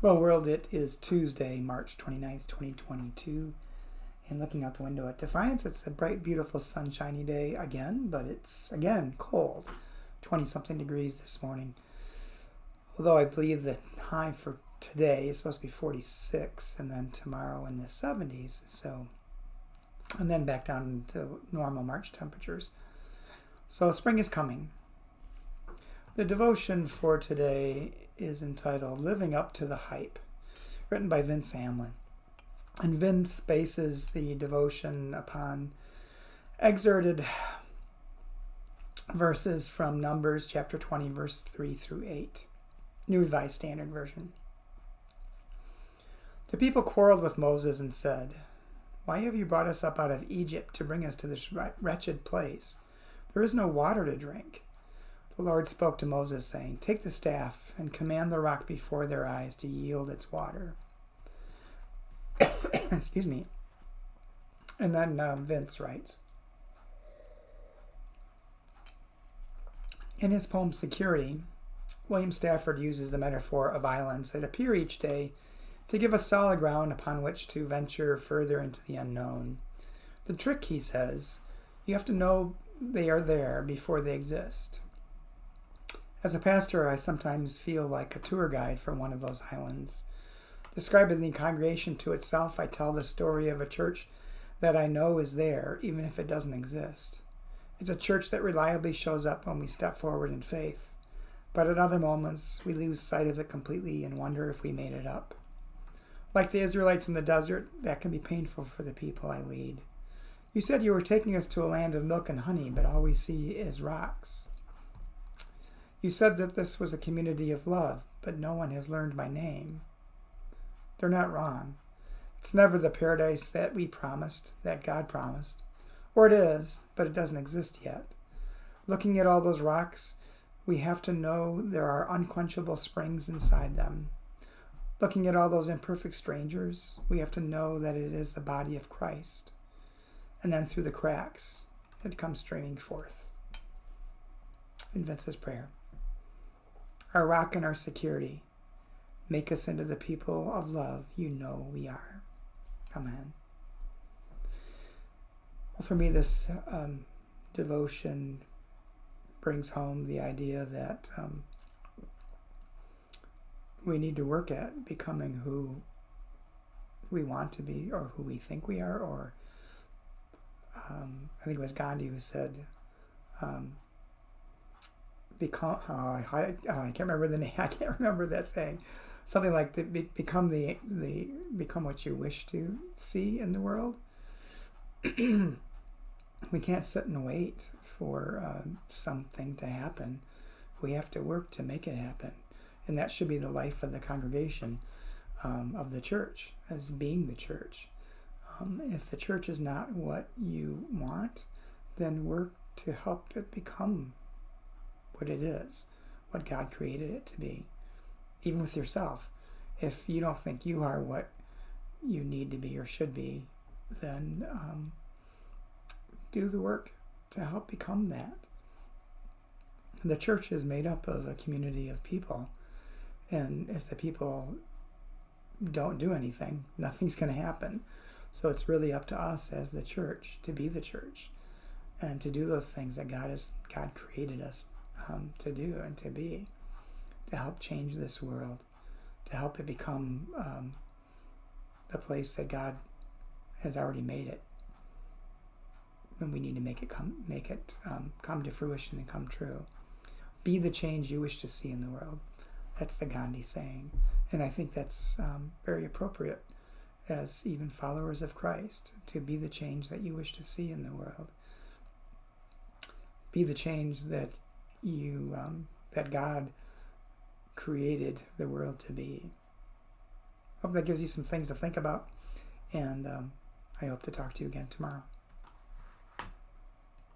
Hello world, it is Tuesday, March 29th, 2022, and looking out the window at Defiance, it's a bright, beautiful, sunshiny day again, but it's, again, cold. 20-something degrees this morning. Although I believe the high for today is supposed to be 46, and then tomorrow in the 70s, and then back down to normal March temperatures. So spring is coming. The devotion for today is entitled Living Up to the Hype, written by Vince Hamlin. And Vince bases the devotion upon excerpted verses from Numbers chapter 20, verse 3 through 8, New Revised Standard Version. The people quarreled with Moses and said, "Why have you brought us up out of Egypt to bring us to this wretched place? There is no water to drink." The Lord spoke to Moses, saying, "Take the staff and command the rock before their eyes to yield its water." Excuse me. And then Vince writes, in his poem Security, William Stafford uses the metaphor of islands that appear each day to give us solid ground upon which to venture further into the unknown. The trick, he says, you have to know they are there before they exist. As a pastor, I sometimes feel like a tour guide for one of those islands. Describing the congregation to itself, I tell the story of a church that I know is there, even if it doesn't exist. It's a church that reliably shows up when we step forward in faith, but at other moments, we lose sight of it completely and wonder if we made it up. Like the Israelites in the desert, that can be painful for the people I lead. You said you were taking us to a land of milk and honey, but all we see is rocks. You said that this was a community of love, but no one has learned my name. They're not wrong. It's never the paradise that we promised, that God promised. Or it is, but it doesn't exist yet. Looking at all those rocks, we have to know there are unquenchable springs inside them. Looking at all those imperfect strangers, we have to know that it is the body of Christ. And then through the cracks, it comes streaming forth. In Vince's prayer. Our rock and our security. Make us into the people of love you know we are. Amen. Well, for me, this devotion brings home the idea that we need to work at becoming who we want to be or who we think we are. Or I think it was Gandhi who said, become. I can't remember the name. I can't remember that saying. Something like become become what you wish to see in the world. We can't sit and wait for something to happen. We have to work to make it happen, and that should be the life of the congregation of the church, as being the church. If the church is not what you want, then work to help it become what it is, what God created it to be. Even with yourself, if you don't think you are what you need to be or should be, then do the work to help become that. The church is made up of a community of people, and if the people don't do anything, nothing's going to happen. So it's really up to us as the church to be the church and to do those things that God created us to do and to be, to help change this world, to help it become the place that God has already made it. And we need to make it come to fruition and come true. Be the change you wish to see in the world. That's the Gandhi saying, and I think that's very appropriate as even followers of Christ, to be the change that you wish to see in the world. Be the change that that God created the world to be. Hope that gives you some things to think about, and I hope to talk to you again tomorrow.